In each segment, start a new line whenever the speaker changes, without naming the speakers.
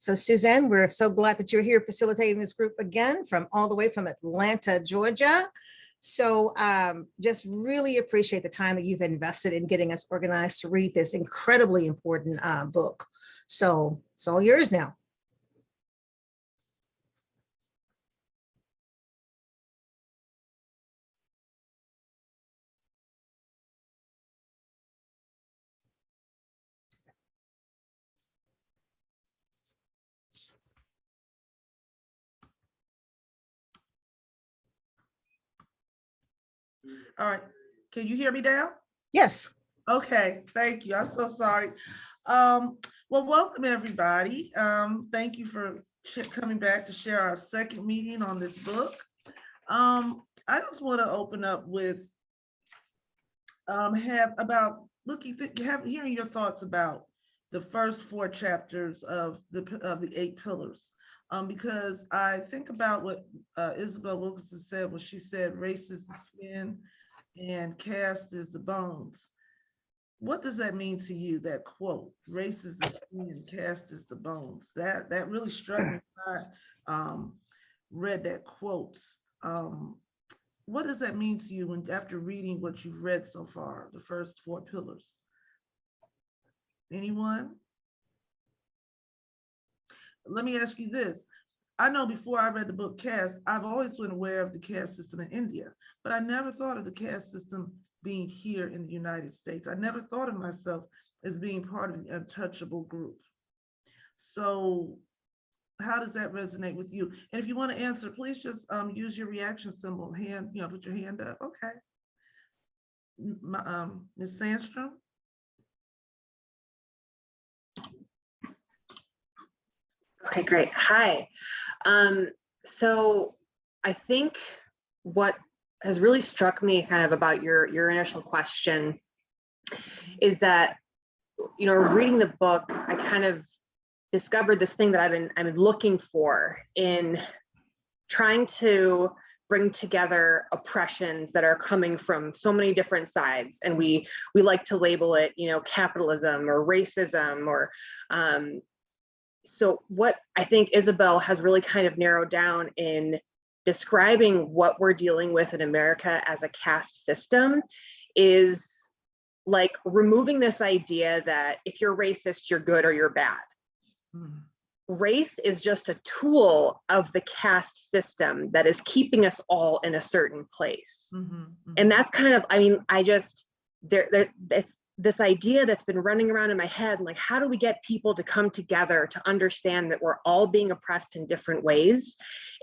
So Suzanne, we're so glad that you're here facilitating this group again from all the way from Atlanta, Georgia. So just really appreciate the time that you've invested in getting us organized to read this incredibly important book. So it's all yours now.
All right, can you hear me now?
Yes.
Okay, thank you. I'm so sorry. Well, welcome everybody. Thank you for coming back to share our second meeting on this book. I just want to open up with hearing your thoughts about the first 4 chapters of the 8 pillars. Because I think about what Isabel Wilkerson said when she said race is the skin and caste is the bones. What does that mean to you, that quote, race is the skin, caste is the bones? That really struck me when I read that quote. What does that mean to you after reading what you've read so far, the first 4 pillars? Anyone? Let me ask you this. I know before I read the book Caste, I've always been aware of the caste system in India, but I never thought of the caste system being here in the United States. I never thought of myself as being part of the untouchable group. So how does that resonate with you? And if you want to answer, please just use your reaction symbol, put your hand up. Okay. Ms. Sandstrom?
Okay, great. Hi. So I think what has really struck me kind of about your initial question is that, reading the book, I kind of discovered this thing that I've been looking for in trying to bring together oppressions that are coming from so many different sides. And we like to label it, capitalism or racism or so what I think Isabel has really kind of narrowed down in describing what we're dealing with in America as a caste system is like removing this idea that if you're racist, you're good or you're bad. Mm. Race is just a tool of the caste system that is keeping us all in a certain place. Mm-hmm, mm-hmm. And that's kind of, there's this idea that's been running around in my head, like, how do we get people to come together to understand that we're all being oppressed in different ways?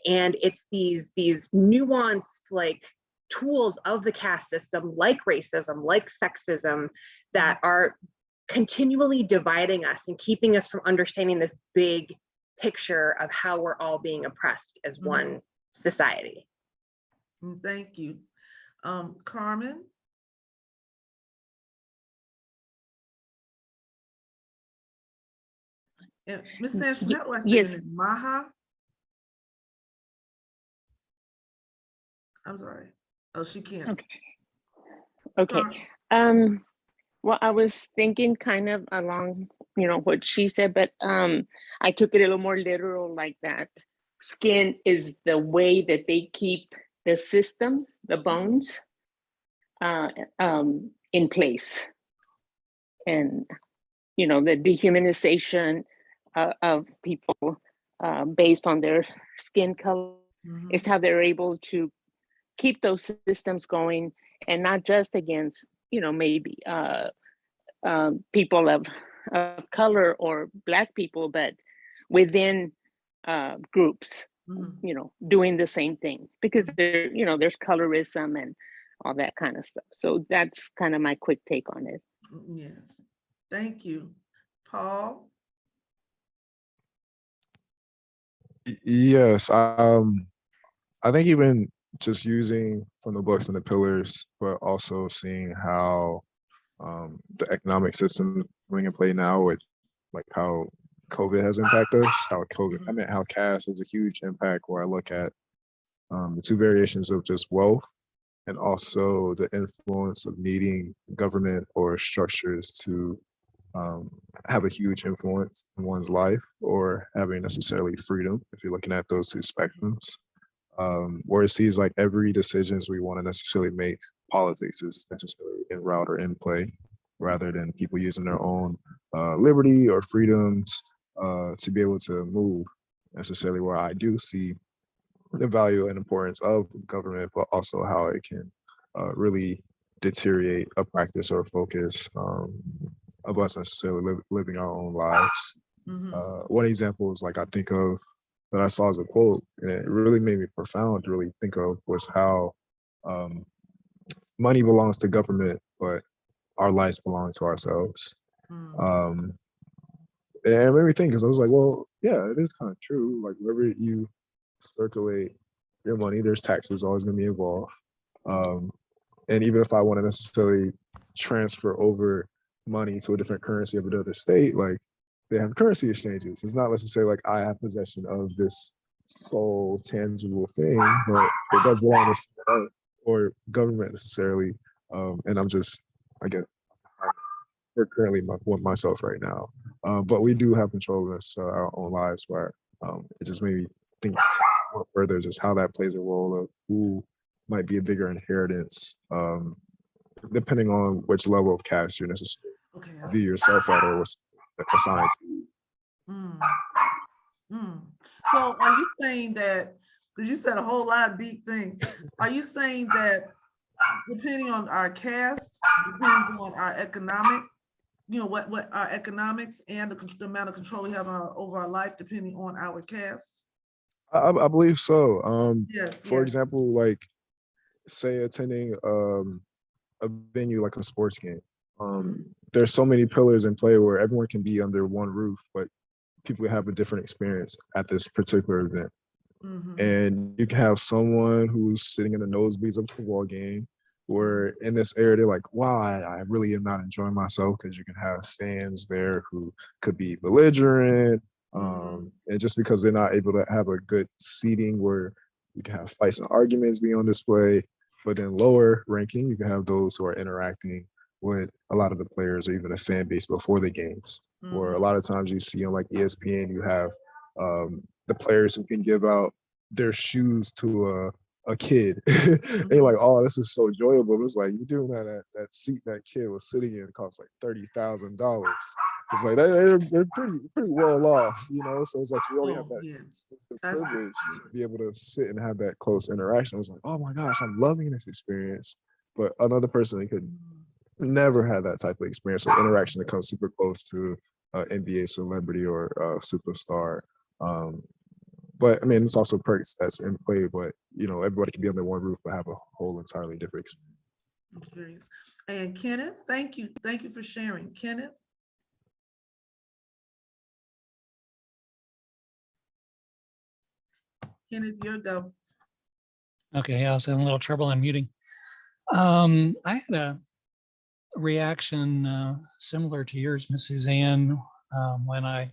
And it's these nuanced like tools of the caste system, like racism, like sexism, that are continually dividing us and keeping us from understanding this big picture of how we're all being oppressed as one society.
Thank you. Carmen? Ms. Sandstrom, how do I say
yes.
it? Maha? I'm sorry. Oh, she can't.
Okay. Well, I was thinking kind of along, what she said, but I took it a little more literal, like that. Skin is the way that they keep the systems, the bones, in place. And, the dehumanization of people based on their skin color is how they're able to keep those systems going, and not just against, maybe people of color or Black people, but within groups, doing the same thing, because there, there's colorism and all that kind of stuff. So that's kind of my quick take on it.
Yes, thank you. Paul?
Yes, I think even just using from the books and the pillars, but also seeing how the economic system coming in play now, with like how COVID has impacted us, how caste has a huge impact, where I look at the 2 variations of just wealth and also the influence of needing government or structures to have a huge influence in one's life or having necessarily freedom, if you're looking at those two spectrums. Where it seems like every decisions we want to necessarily make, politics is necessarily in route or in play, rather than people using their own liberty or freedoms to be able to move necessarily, where I do see the value and importance of government, but also how it can really deteriorate a practice or a focus of us necessarily living our own lives. One example is like I think of that I saw as a quote, and it really made me profound to really think of, was how money belongs to government, but our lives belong to ourselves. And it made me think, because I was like, well, yeah, it is kind of true. Like wherever you circulate your money, there's taxes always going to be involved. And even if I want to necessarily transfer over money to a different currency of another state, like they have currency exchanges. It's not necessarily like I have possession of this sole tangible thing, but it does belong to someone else or government necessarily. And I'm just, I guess, we're currently with myself right now. But we do have control of this, our own lives, where it just made me think more further just how that plays a role of who might be a bigger inheritance, depending on which level of caste you're necessarily view yourself at or what's assigned to you.
So are you saying that, because you said a whole lot of deep things, are you saying that depending on our caste, depends on our economic, what our economics and the amount of control we have over our life, depending on our caste?
I believe so.
Yes.
For example, like say attending a venue like a sports game. There's so many pillars in play where everyone can be under one roof, but people have a different experience at this particular event. And you can have someone who's sitting in the nosebleeds of a football game, where in this area they're like, wow, I really am not enjoying myself, because you can have fans there who could be belligerent, and just because they're not able to have a good seating where you can have fights and arguments be on display. But in lower ranking, you can have those who are interacting with a lot of the players or even the fan base before the games, where a lot of times you see on like ESPN, you have the players who can give out their shoes to a kid. And you're like, oh, this is so enjoyable. But it's like, you're doing that seat that kid was sitting in costs like $30,000. It's like they're pretty well off, So it's like you only have that privilege to be able to sit and have that close interaction. I was like, oh my gosh, I'm loving this experience. But another person could never have that type of experience or interaction that comes super close to NBA celebrity or superstar. But I mean, it's also perks that's in play, but everybody can be under one roof but have a whole entirely different
experience. And Kenneth, thank you for sharing. Kenneth. Kenneth, your go.
Okay, I was having a little trouble unmuting. I had a reaction similar to yours, Miss Suzanne, when I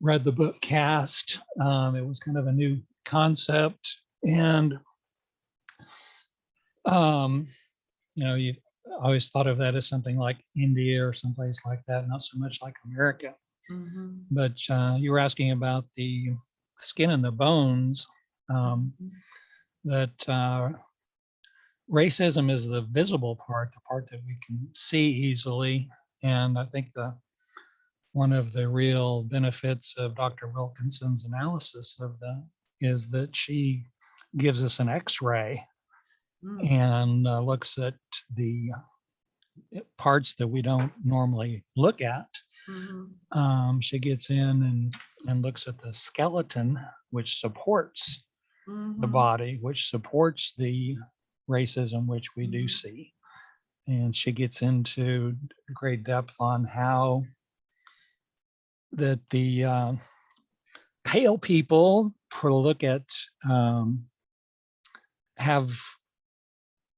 read the book Caste. It was kind of a new concept, and you always thought of that as something like India or someplace like that, not so much like America. But you were asking about the skin and the bones, that racism is the visible part, the part that we can see easily. And I think one of the real benefits of Dr. Wilkinson's analysis of that is that she gives us an X-ray and looks at the parts that we don't normally look at. She gets in and looks at the skeleton, which supports the body, which supports the racism which we do see. And she gets into great depth on how that the pale people, for look at, have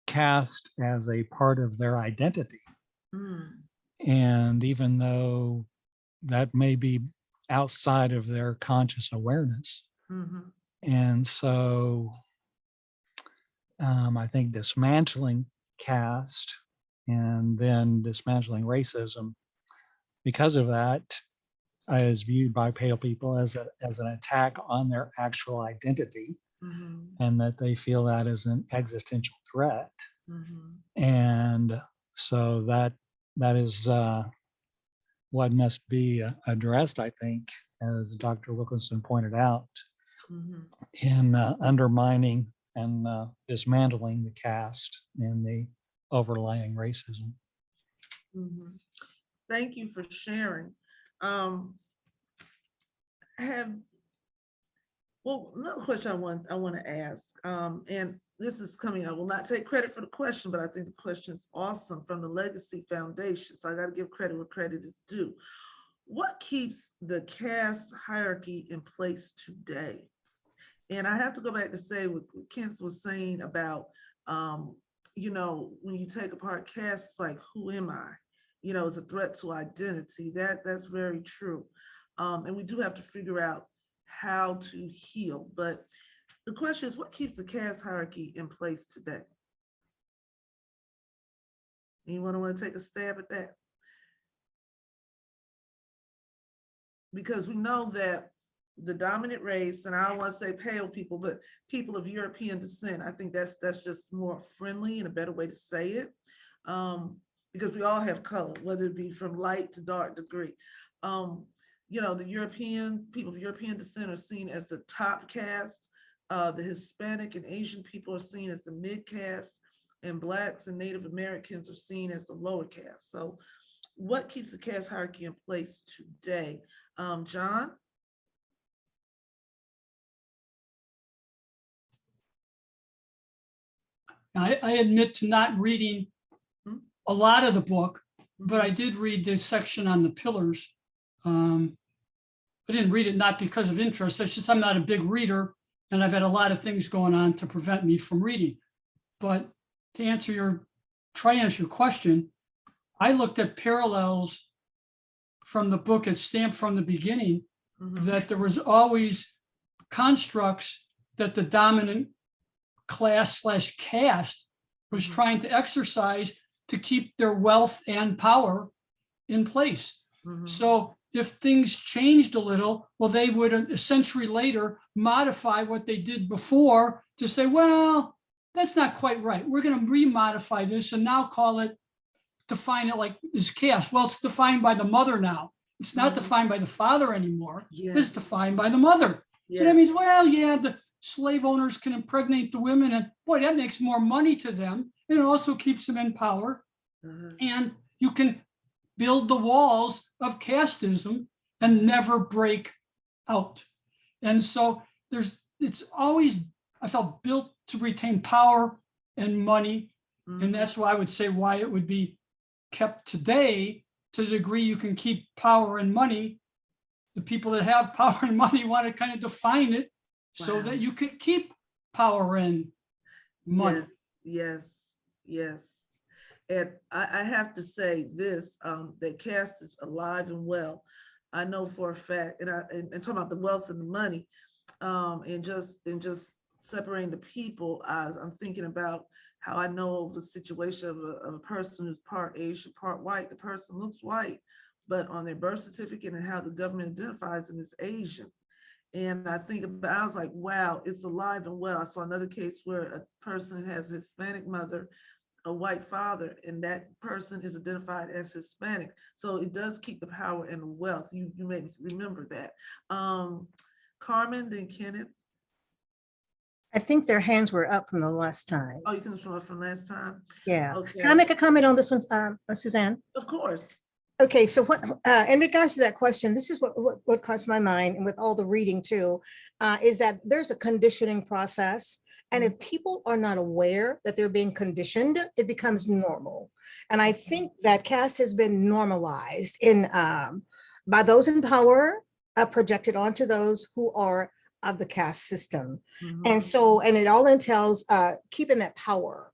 caste as a part of their identity. And even though that may be outside of their conscious awareness. And so I think dismantling caste and then dismantling racism because of that, is viewed by pale people as an attack on their actual identity,
Mhm,
and that they feel that is an existential threat.
mhm.
And so that is what must be addressed, I think, as Dr. Wilkerson pointed out,
Mhm.
in undermining and dismantling the caste and the overlying racism.
Mhm. Thank you for sharing. Have Well, another question I want to ask, and this is coming, I will not take credit for the question, but I think the question is awesome, from the Legacy Foundation. So I got to give credit where credit is due. What keeps the caste hierarchy in place today? And I have to go back to say what Kent was saying about, when you take apart caste, it's like, who am I? It's a threat to identity. That's very true. And we do have to figure out how to heal. But the question is, what keeps the caste hierarchy in place today? Anyone want to take a stab at that? Because we know that the dominant race, and I don't want to say pale people, but people of European descent, I think that's just more friendly and a better way to say it, because we all have color, whether it be from light to dark degree. The European people of European descent are seen as the top caste. The Hispanic and Asian people are seen as the mid caste, and Blacks and Native Americans are seen as the lower caste. So what keeps the caste hierarchy in place today? John?
I admit to not reading a lot of the book, but I did read this section on the pillars. I didn't read it not because of interest. It's just I'm not a big reader, and I've had a lot of things going on to prevent me from reading. But to try and answer your question, I looked at parallels from the book. It's stamped from the beginning that there was always constructs that the dominant class / caste was trying to exercise to keep their wealth and power in place. So if things changed a little, well, they would a century later modify what they did before to say, well, that's not quite right. We're going to remodify this and now define it like this caste. Well, it's defined by the mother now. It's not defined by the father anymore. It's defined by the mother. So that means, well, yeah, the slave owners can impregnate the women, and boy, that makes more money to them. And it also keeps them in power. And you can build the walls of casteism and never break out. And so it's always, I felt, built to retain power and money. And that's why I would say why it would be kept today, to the degree you can keep power and money. The people that have power and money want to kind of define it so that you can keep power and money.
Yes. And I have to say this, that caste is alive and well. I know for a fact, and talking about the wealth and the money, and just separating the people, I'm thinking about how I know of a situation of a person who's part Asian, part white. The person looks white, but on their birth certificate and how the government identifies them as Asian. And I was like, wow, it's alive and well. I saw another case where a person has a Hispanic mother, a white father, and that person is identified as Hispanic. So it does keep the power and the wealth. You made me remember that. Carmen, then Kenneth.
I think their hands were up from the last time.
Oh, you think it's from last time?
Yeah.
Okay.
Can I make a comment on this one, Suzanne?
Of course.
Okay, so what in regards to that question, this is what crossed my mind, and with all the reading too, is that there's a conditioning process. And if people are not aware that they're being conditioned, it becomes normal. And I think that caste has been normalized by those in power, projected onto those who are of the caste system. And so, and it all entails keeping that power.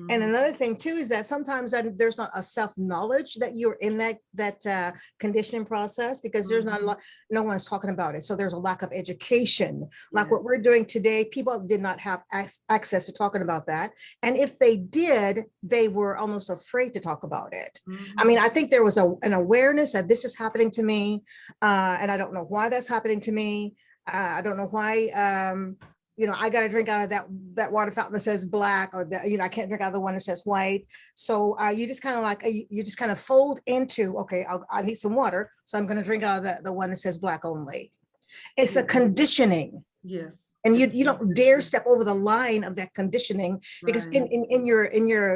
And another thing too is that sometimes there's not a self-knowledge that you're in that conditioning process, because there's not a lot, no one's talking about it. So there's a lack of education. Like what we're doing today, people did not have access to talking about that. And if they did, they were almost afraid to talk about it. I mean, I think there was an awareness that this is happening to me, and I don't know why that's happening to me. I don't know why, you know, I got to drink out of that water fountain that says black, or that, you know, I can't drink out of the one that says white. So you just kind of like, you just kind of fold into, okay, I need some water, so I'm going to drink out of the one that says black only. It's a conditioning.
Yes.
And you don't dare step over the line of that conditioning, because in your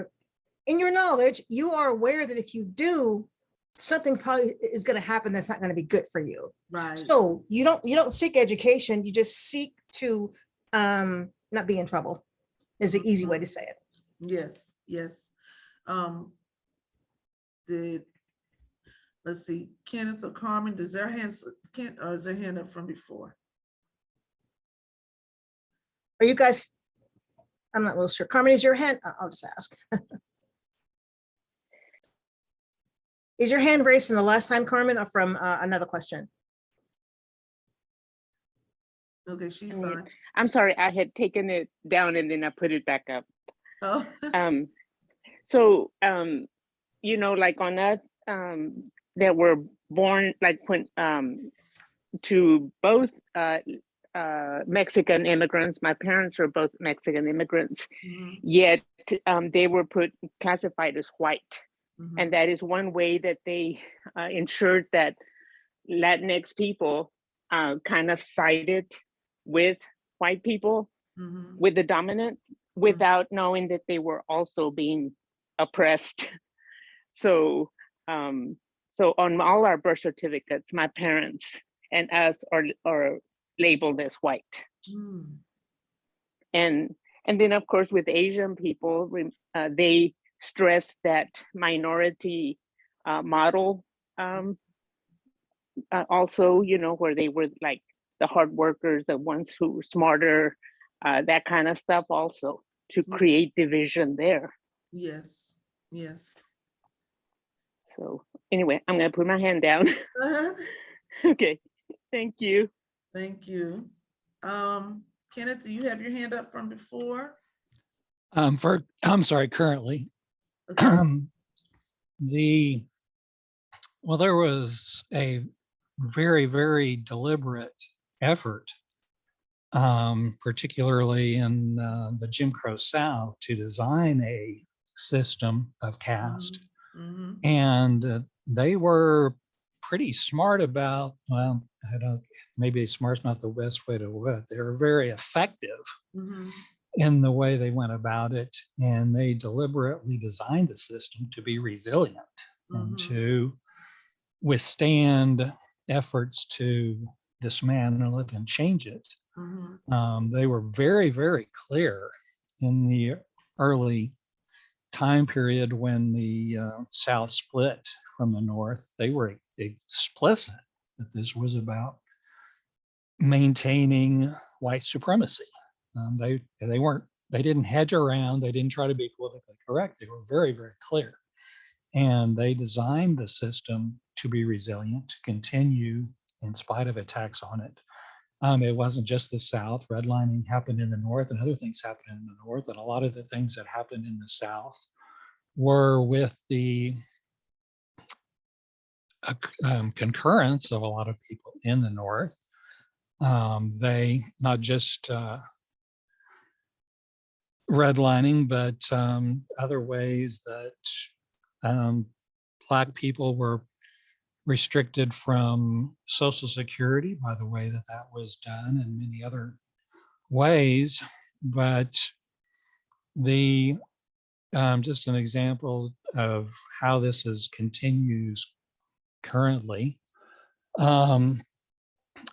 knowledge, you are aware that if you do, something probably is going to happen that's not going to be good for you.
Right.
So you don't seek education, you just seek to not be in trouble, is the easy way to say it.
Yes, yes. Let's see, Kenneth or Carmen, does their hands, or is their hand up from before?
Are you guys, I'm not real sure. Carmen, is your hand, I'll just ask. Is your hand raised from the last time, Carmen, or from another question?
Okay, she's fine.
I'm sorry, I had taken it down and then I put it back up.
Oh.
So, you know, like on that, that were born, like when, to both Mexican immigrants, my parents were both Mexican immigrants, yet they were classified as white. And that is one way that they ensured that Latinx people kind of sided with white people, with the dominant, without knowing that they were also being oppressed. So, so on all our birth certificates, my parents and us are labeled as white. And then of course with Asian people, they stress that minority model also, you know, where they were like the hard workers, the ones who were smarter, that kind of stuff also, to create division there.
Yes, yes.
So anyway, I'm gonna put my hand down. Okay, thank you.
Thank you. Kenneth, do you have your hand up from before?
I'm sorry, currently.
Okay.
Well, there was a very, very deliberate effort, particularly in the Jim Crow South, to design a system of caste. And they were pretty smart about, well, I don't, maybe smart's not the best way to put it. They were very effective in the way they went about it. And they deliberately designed the system to be resilient and to withstand efforts to dismantle it and change it. They were very, very clear in the early time period when the South split from the North. They were explicit that this was about maintaining white supremacy. They didn't hedge around. They didn't try to be politically correct. They were very, very clear. And they designed the system to be resilient, to continue in spite of attacks on it. It wasn't just the South. Redlining happened in the North, and other things happened in the North. And a lot of the things that happened in the South were with the concurrence of a lot of people in the North. They not just redlining, but other ways that Black people were restricted from Social Security by the way that was done, and many other ways. But just an example of how this continues currently.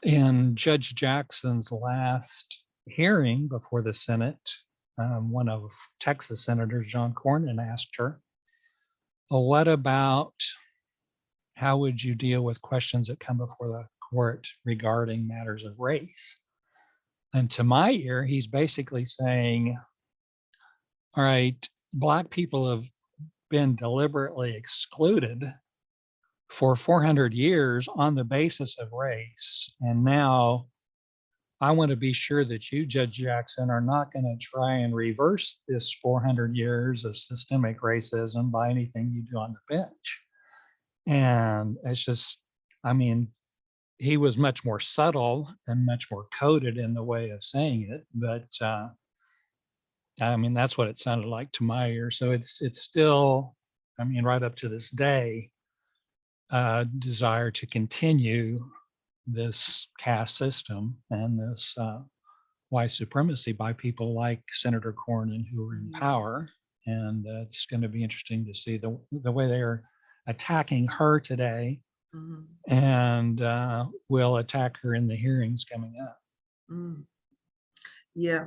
In Judge Jackson's last hearing before the Senate, one of Texas Senators, John Cornyn, asked her, well, what about how would you deal with questions that come before the court regarding matters of race? And to my ear, he's basically saying, all right, Black people have been deliberately excluded for 400 years on the basis of race. And now I want to be sure that you, Judge Jackson, are not going to try and reverse this 400 years of systemic racism by anything you do on the bench. And it's just, I mean, he was much more subtle and much more coded in the way of saying it, but I mean, that's what it sounded like to my ear. So it's still, I mean, right up to this day, desire to continue this caste system and this white supremacy by people like Senator Cornyn, who are in power. And it's going to be interesting to see the way they are attacking her today, and will attack her in the hearings coming up.
Yeah,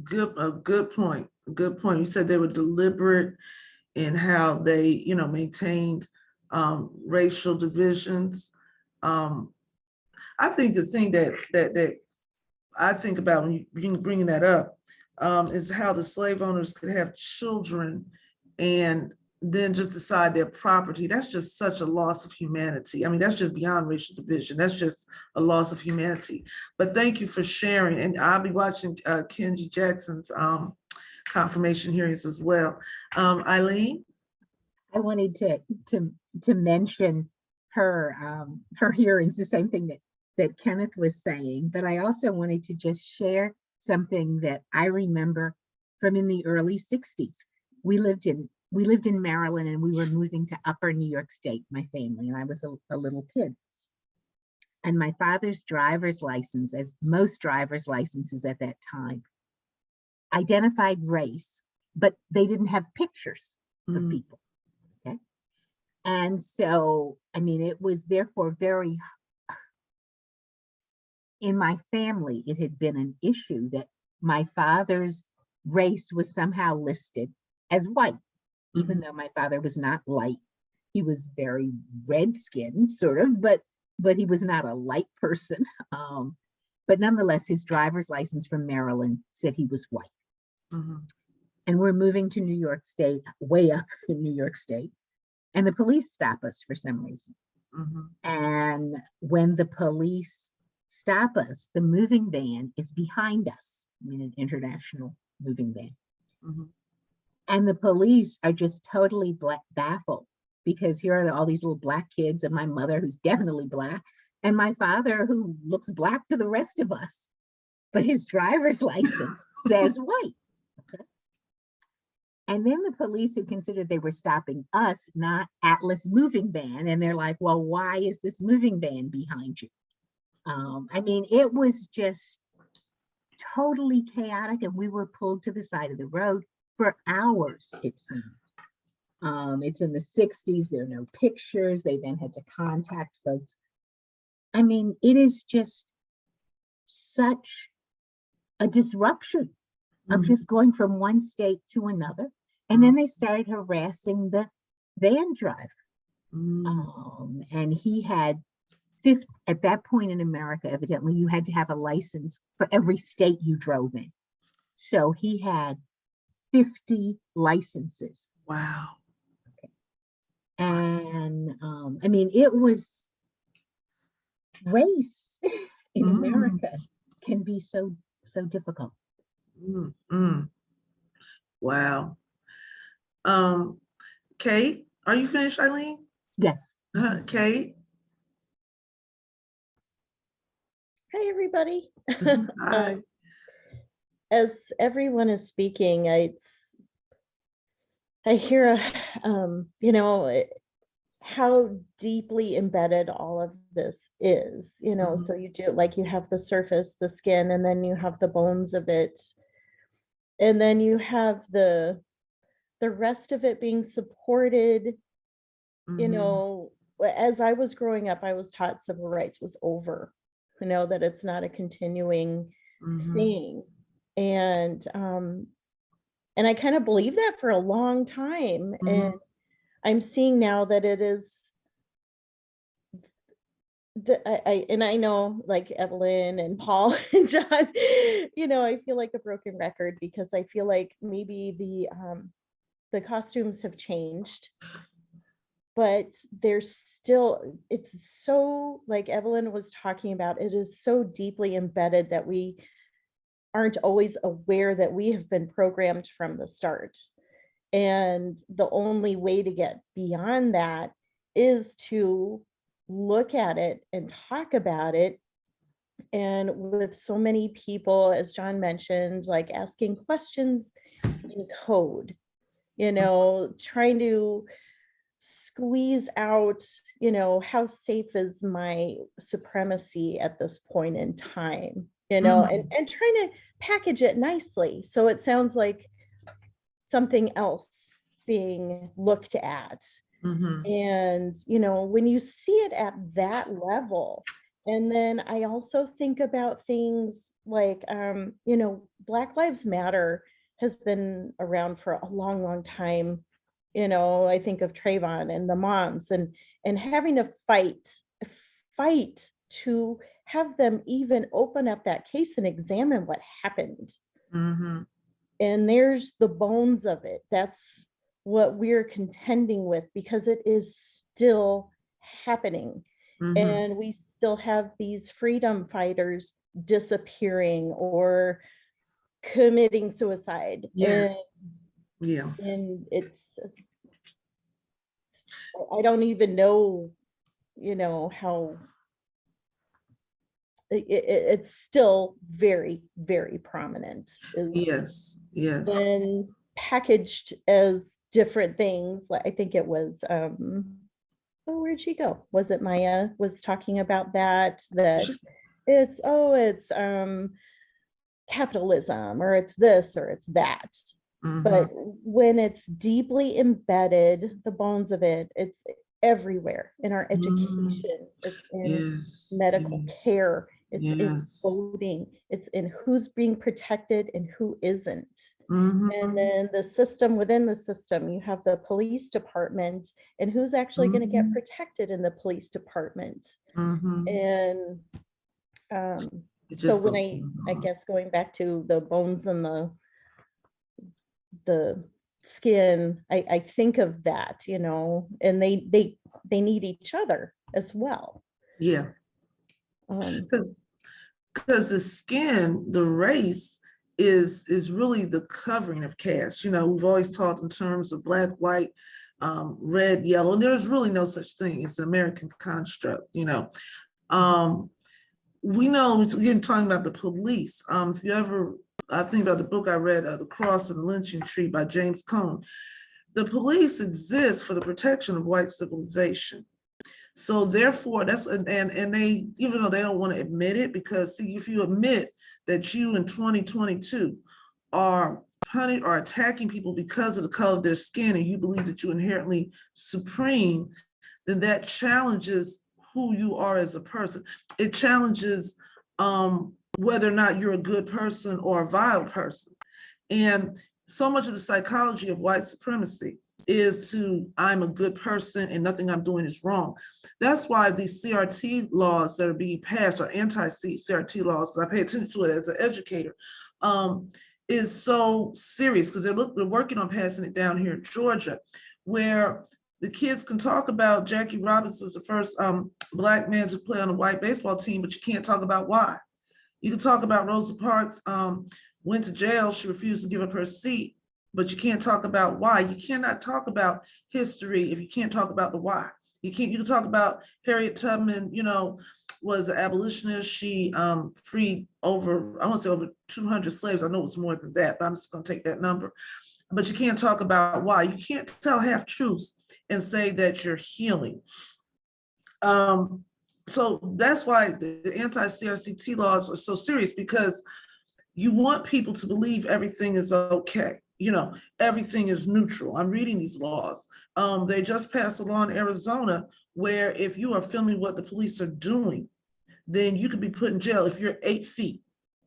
good point. Good point. You said they were deliberate in how they, you know, maintained racial divisions. I think the thing that I think about when you bringing that up is how the slave owners could have children and then just decide their property. That's just such a loss of humanity. I mean, that's just beyond racial division. That's just a loss of humanity. But thank you for sharing. And I'll be watching Kenji Jackson's confirmation hearings as well. Eileen?
I wanted to mention her her hearings, the same thing that Kenneth was saying, but I also wanted to just share something that I remember from in the early 60s. We lived in Maryland, and we were moving to Upper New York State, my family, and I was a little kid. And my father's driver's license, as most driver's licenses at that time, identified race, but they didn't have pictures of people. Okay. And so, I mean, it was therefore very, in my family, it had been an issue that my father's race was somehow listed as white, even though my father was not light. He was very red-skinned, sort of, but he was not a light person. But nonetheless, his driver's license from Maryland said he was white. And we're moving to New York State, way up in New York State, and the police stop us for some reason. And when the police stop us, the moving van is behind us. I mean, an international moving van. And the police are just totally baffled, because here are all these little Black kids, and my mother, who's definitely Black, and my father, who looks Black to the rest of us, but his driver's license says white. Okay. And then the police, who considered they were stopping us, not Atlas moving van, and they're like, well, why is this moving van behind you? I mean, it was just totally chaotic, and we were pulled to the side of the road for hours, it seemed. It's in the 60s, there are no pictures. They then had to contact folks. I mean, it is just such a disruption of just going from one state to another. And then they started harassing the van driver. And he had, at that point in America, evidently, you had to have a license for every state you drove in. So he had 50 licenses.
Wow.
And I mean, it was, race in America can be so difficult.
Wow. Kate, are you finished, Eileen?
Yes.
Kate?
Hi, everybody.
Hi.
As everyone is speaking, I hear, you know, how deeply embedded all of this is, you know, so you do, like, you have the surface, the skin, and then you have the bones of it. And then you have the rest of it being supported, you know. As I was growing up, I was taught civil rights was over, you know, that it's not a continuing thing. And I kind of believed that for a long time. And I'm seeing now that it is, I know, like Evelyn and Paul and John, you know, I feel like a broken record, because I feel like maybe the costumes have changed, but there's still, it's so, like Evelyn was talking about, it is so deeply embedded that we aren't always aware that we have been programmed from the start. And the only way to get beyond that is to look at it and talk about it. And with so many people, as John mentioned, like asking questions in code, trying to squeeze out, how safe is my supremacy at this point in time, and trying to package it nicely so it sounds like something else being looked at. And when you see it at that level, and then I also think about things like Black Lives Matter has been around for a long time. I think of Trayvon and the moms and having to fight to have them even open up that case and examine what happened. And there's the bones of it. That's what we're contending with, because it is still happening. And we still have these freedom fighters disappearing or committing suicide.
Yes.
And it's, I don't even know, how it's still very, very prominent.
Yes.
When packaged as different things, like I think it was, where'd she go? Was it Maya was talking about that it's capitalism, or it's this, or it's that. But when it's deeply embedded, the bones of it, it's everywhere in our education, it's in medical care, it's in voting, it's in who's being protected and who isn't. And then the system within the system, you have the police department and who's actually going to get protected in the police department. And so when I guess going back to the bones and the skin, I think of that, and they need each other as well.
Because the skin, the race is really the covering of caste. We've always talked in terms of black, white, red, yellow, and there's really no such thing. It's an American construct. We know, again, talking about the police, if you ever, I think about the book I read, The Cross and the Lynching Tree by James Cone. The police exist for the protection of white civilization. So therefore, that's, and they, even though they don't want to admit it, because see, if you admit that you in 2022 are attacking people because of the color of their skin, and you believe that you're inherently supreme, then that challenges who you are as a person. It challenges whether or not you're a good person or a vile person. And so much of the psychology of white supremacy is to, I'm a good person and nothing I'm doing is wrong. That's why these CRT laws that are being passed, or anti-CRT laws, I pay attention to it as an educator, is so serious, because they're working on passing it down here in Georgia, where the kids can talk about Jackie Robinson was the first Black man to play on a white baseball team, but you can't talk about why. You can talk about Rosa Parks went to jail, she refused to give up her seat, but you can't talk about why. You cannot talk about history if you can't talk about the why. You can talk about Harriet Tubman, was an abolitionist. She freed over, I want to say over 200 slaves. I know it's more than that, but I'm just going to take that number. But you can't talk about why. You can't tell half truths and say that you're healing. So that's why the anti-CRCT laws are so serious, because you want people to believe everything is okay. Everything is neutral. I'm reading these laws. They just passed a law in Arizona where if you are filming what the police are doing, then you could be put in jail. If you're 8 feet,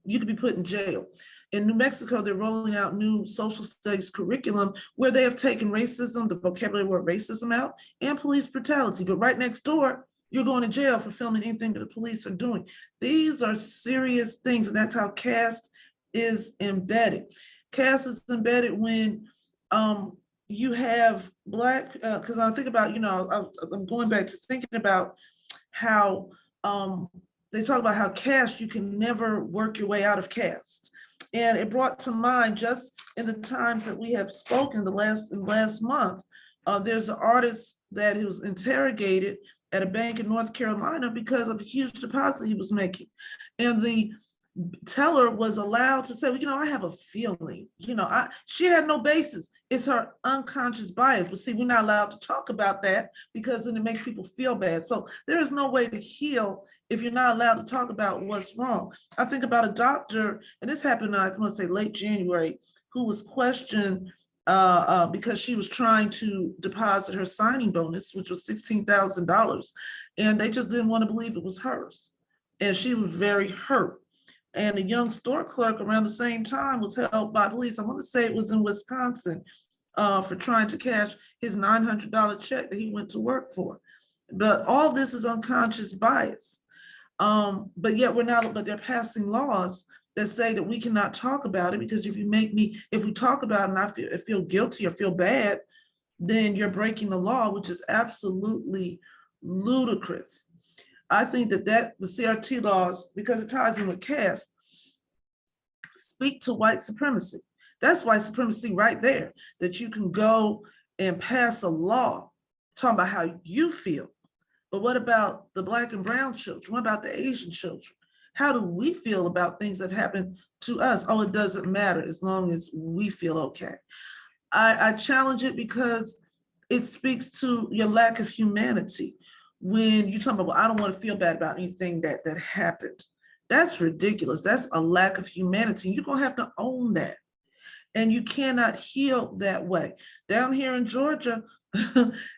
you could be put in jail. In New Mexico, they're rolling out new social studies curriculum where they have taken racism, the vocabulary word racism out, and police brutality. But right next door, you're going to jail for filming anything that the police are doing. These are serious things, and that's how caste is embedded. Caste is embedded when you have Black, because I think about, I'm going back to thinking about how they talk about how caste, you can never work your way out of caste. And it brought to mind, just in the times that we have spoken last month, there's an artist that was interrogated at a bank in North Carolina because of a huge deposit he was making. And the teller was allowed to say, well, I have a feeling, she had no basis. It's her unconscious bias. But see, we're not allowed to talk about that because then it makes people feel bad. So there is no way to heal if you're not allowed to talk about what's wrong. I think about a doctor, and this happened, I want to say late January, who was questioned because she was trying to deposit her signing bonus, which was $16,000. And they just didn't want to believe it was hers. And she was very hurt. And a young store clerk around the same time was held by police. I want to say it was in Wisconsin for trying to cash his $900 check that he went to work for. But all this is unconscious bias. But yet but they're passing laws that say that we cannot talk about it, because if we talk about it and I feel guilty or feel bad, then you're breaking the law, which is absolutely ludicrous. I think that the CRT laws, because it ties in with caste, speak to white supremacy. That's white supremacy right there, that you can go and pass a law talking about how you feel. But what about the Black and brown children? What about the Asian children? How do we feel about things that happen to us? Oh, it doesn't matter as long as we feel okay. I challenge it because it speaks to your lack of humanity. When you talk about, well, I don't want to feel bad about anything that happened. That's ridiculous. That's a lack of humanity. You're going to have to own that. And you cannot heal that way. Down here in Georgia,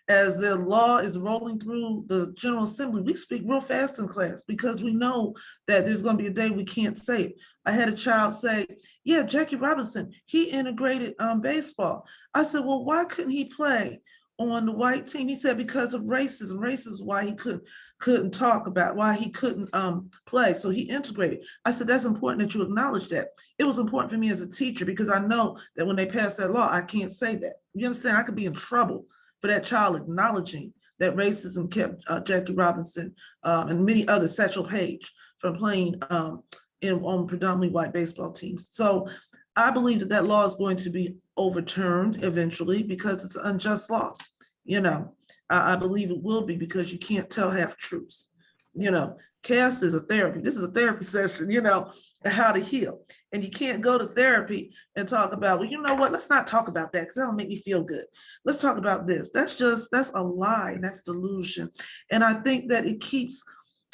as the law is rolling through the General Assembly, we speak real fast in class because we know that there's going to be a day we can't say it. I had a child say, yeah, Jackie Robinson, he integrated baseball. I said, well, why couldn't he play on the white team? He said, because of racism. Racism is why he couldn't talk about, why he couldn't play. So he integrated. I said, that's important that you acknowledge that. It was important for me as a teacher because I know that when they pass that law, I can't say that. You understand? I could be in trouble for that child acknowledging that racism kept Jackie Robinson and many others, Satchel Paige, from playing on predominantly white baseball teams. So I believe that law is going to be overturned eventually because it's an unjust law. I believe it will be because you can't tell half truths. Caste is a therapy. This is a therapy session, how to heal. And you can't go to therapy and talk about, well, you know what, let's not talk about that because that'll make me feel good. Let's talk about this. That's a lie. That's delusion. And I think that it keeps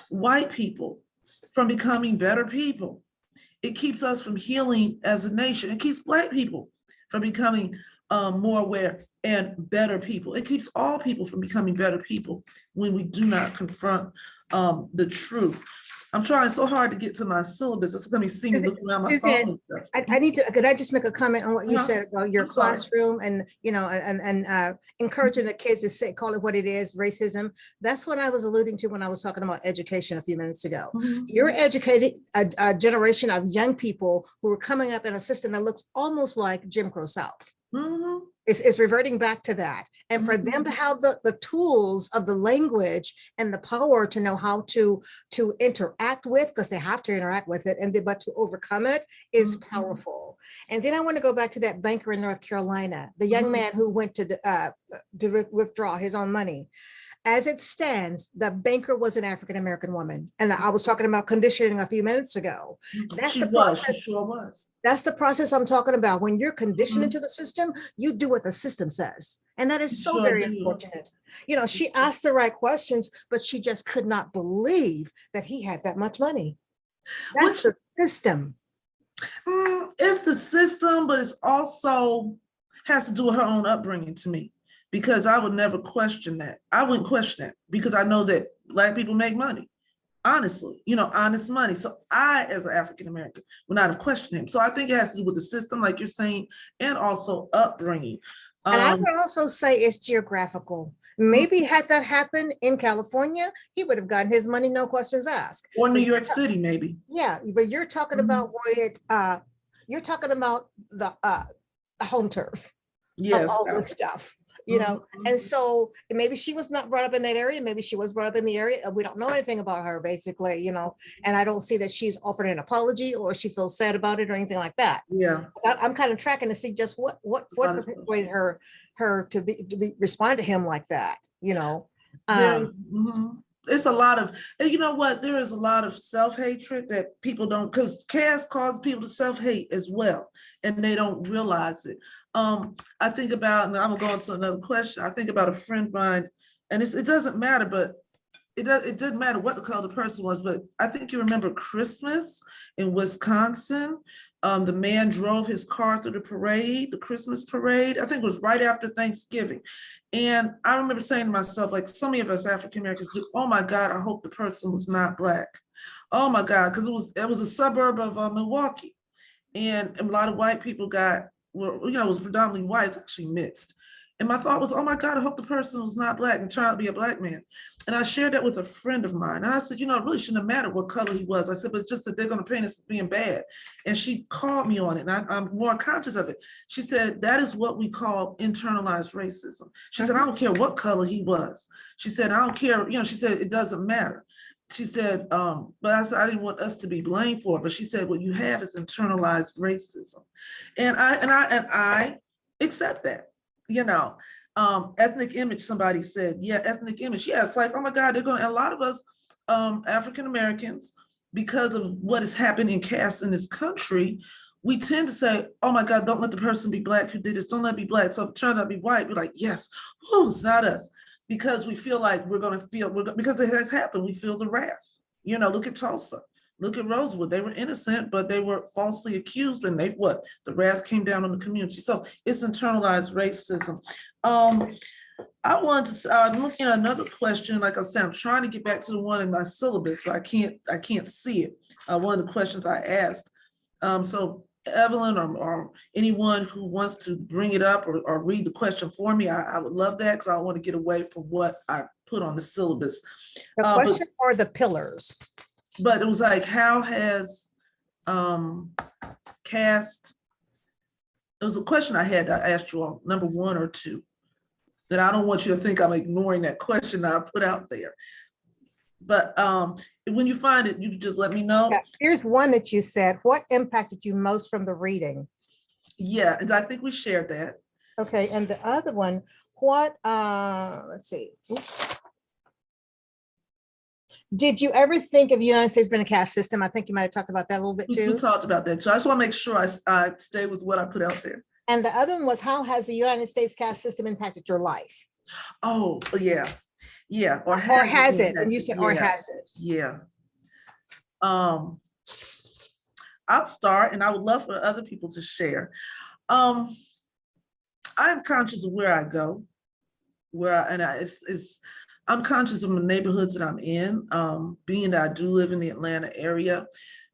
white people from becoming better people. It keeps us from healing as a nation. It keeps Black people from becoming more aware and better people. It keeps all people from becoming better people when we do not confront the truth. I'm trying so hard to get to my syllabus. It's going to be seeing me looking around my phone and stuff.
I need to, could I just make a comment on what you said about your
I'm sorry.
classroom and, and encouraging the kids to call it what it is, racism. That's what I was alluding to when I was talking about education a few minutes ago. You're educating a generation of young people who are coming up in a system that looks almost like Jim Crow South. It's reverting back to that. And for them to have the tools of the language and the power to know how to interact with, because they have to interact with it, but to overcome it is powerful. And then I want to go back to that banker in North Carolina, the young man who went to withdraw his own money. As it stands, the banker was an African-American woman. And I was talking about conditioning a few minutes ago. That's the process. She sure was. That's the process I'm talking about. When you're conditioned into the system, you do what the system says. And that is so very unfortunate. She asked the right questions, but she just could not believe that he had that much money. That's the system.
It's the system, but it's also has to do with her own upbringing to me. Because I would never question that. I wouldn't question that because I know that Black people make money, honestly, honest money. So I, as an African-American, would not have questioned him. So I think it has to do with the system, like you're saying, and also upbringing.
And I would also say it's geographical. Maybe had that happened in California, he would have gotten his money, no questions asked.
Or New York City, maybe.
Yeah, but you're talking about where you're talking about the home turf.
Yes.
all this stuff, you know? And so maybe she was not brought up in that area. Maybe she was brought up in the area. We don't know anything about her basically, you know, and I don't see that she's offered an apology or she feels sad about it or anything like that.
Yeah.
I'm kind of tracking to see just what persuaded her to respond to him like that, you know?
It's a lot of, and you know what, there is a lot of self-hatred that people don't, because caste causes people to self-hate as well, and they don't realize it. I think about, and I'm gonna go on to another question. I think about a friend of mine, and it doesn't matter, but it didn't matter what the color the person was, but I think you remember Christmas in Wisconsin. The man drove his car through the parade, the Christmas parade. I think it was right after Thanksgiving. And I remember saying to myself, like so many of us African Americans do, oh my God, I hope the person was not Black. Oh my God, because it was a suburb of Milwaukee. And a lot of white people it was predominantly white, it's actually mixed. And my thought was, oh my God, I hope the person was not Black and trying to be a Black man. And I shared that with a friend of mine. And I said, you know, it really shouldn't have mattered what color he was. I said, but it's just that they're going to paint us as being bad. And she called me on it. And I'm more conscious of it. She said, that is what we call internalized racism. She said, I don't care what color he was. She said, I don't care. You know, she said, it doesn't matter. She said, but I said, I didn't want us to be blamed for it. But she said, what you have is internalized racism. And I accept that. You know, ethnic image, somebody said, yeah, ethnic image. Yeah, it's like, oh my God, a lot of us African Americans, because of what has happened in caste in this country, we tend to say, oh my God, don't let the person be Black who did this, don't let it be Black. So if it turns out to be white, we're like, yes, it's not us. Because we feel like because it has happened, we feel the wrath. You know, look at Tulsa. Look at Rosewood. They were innocent, but they were falsely accused, and the wrath came down on the community. So it's internalized racism. I'm looking at another question. Like I said, I'm trying to get back to the one in my syllabus, but I can't see it. One of the questions I asked. So Evelyn or anyone who wants to bring it up or read the question for me, I would love that, because I want to get away from what I put on the syllabus.
The question or the pillars?
But it was like, how has caste, it was a question I asked you all, number 1 or 2, that I don't want you to think I'm ignoring that question I put out there. But when you find it, you just let me know.
Yeah, here's one that you said, what impacted you most from the reading?
Yeah, and I think we shared that.
Okay, and the other one, let's see, oops. Did you ever think of the United States being a caste system? I think you might have talked about that a little bit too.
We talked about that. So I just want to make sure I stay with what I put out there.
And the other one was, how has the United States caste system impacted your life?
Oh, yeah. Yeah.
Or has it? And you said, or has it?
Yeah. I'll start, and I would love for other people to share. I'm conscious of where I go, I'm conscious of the neighborhoods that I'm in, being that I do live in the Atlanta area,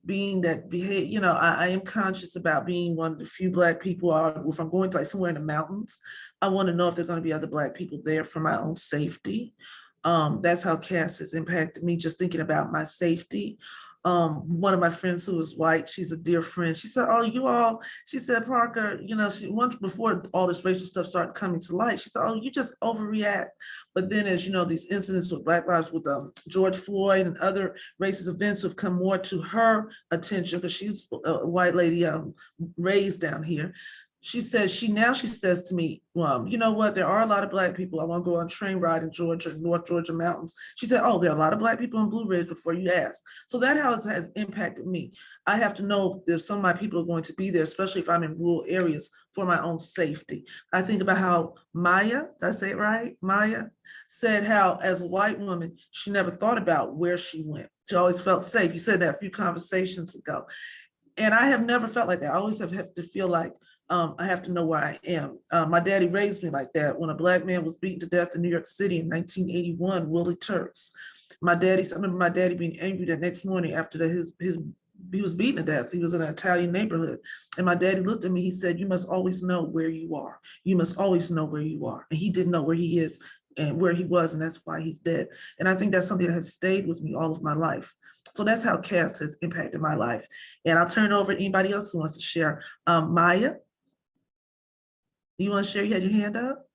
being that, you know, I am conscious about being one of the few Black people, if I'm going to like somewhere in the mountains, I want to know if there are going to be other Black people there for my own safety. That's how caste has impacted me, just thinking about my safety. One of my friends who is white, she's a dear friend. She said, she said, Parker, you know, once before all this racial stuff started coming to light, she said, oh, you just overreact. But then, as you know, these incidents with Black lives, with George Floyd and other racist events have come more to her attention, because she's a white lady raised down here. She says, she says to me, you know what, there are a lot of Black people. I want to go on a train ride in Georgia, North Georgia mountains. She said, oh, there are a lot of Black people in Blue Ridge before you ask. So that's how it has impacted me. I have to know if some of my people are going to be there, especially if I'm in rural areas, for my own safety. I think about how Maya, did I say it right? Maya said how, as a white woman, she never thought about where she went. She always felt safe. You said that a few conversations ago. And I have never felt like that. I always have to feel like, I have to know where I am. My daddy raised me like that. When a Black man was beaten to death in New York City in 1981, Willie Turks. I remember my daddy being angry that next morning after that he was beaten to death. He was in an Italian neighborhood. And my daddy looked at me, he said, you must always know where you are. You must always know where you are. And he didn't know where he is and where he was, and that's why he's dead. And I think that's something that has stayed with me all of my life. So that's how caste has impacted my life. And I'll turn it over to anybody else who wants to share. Maya? You want to share? You had your hand up?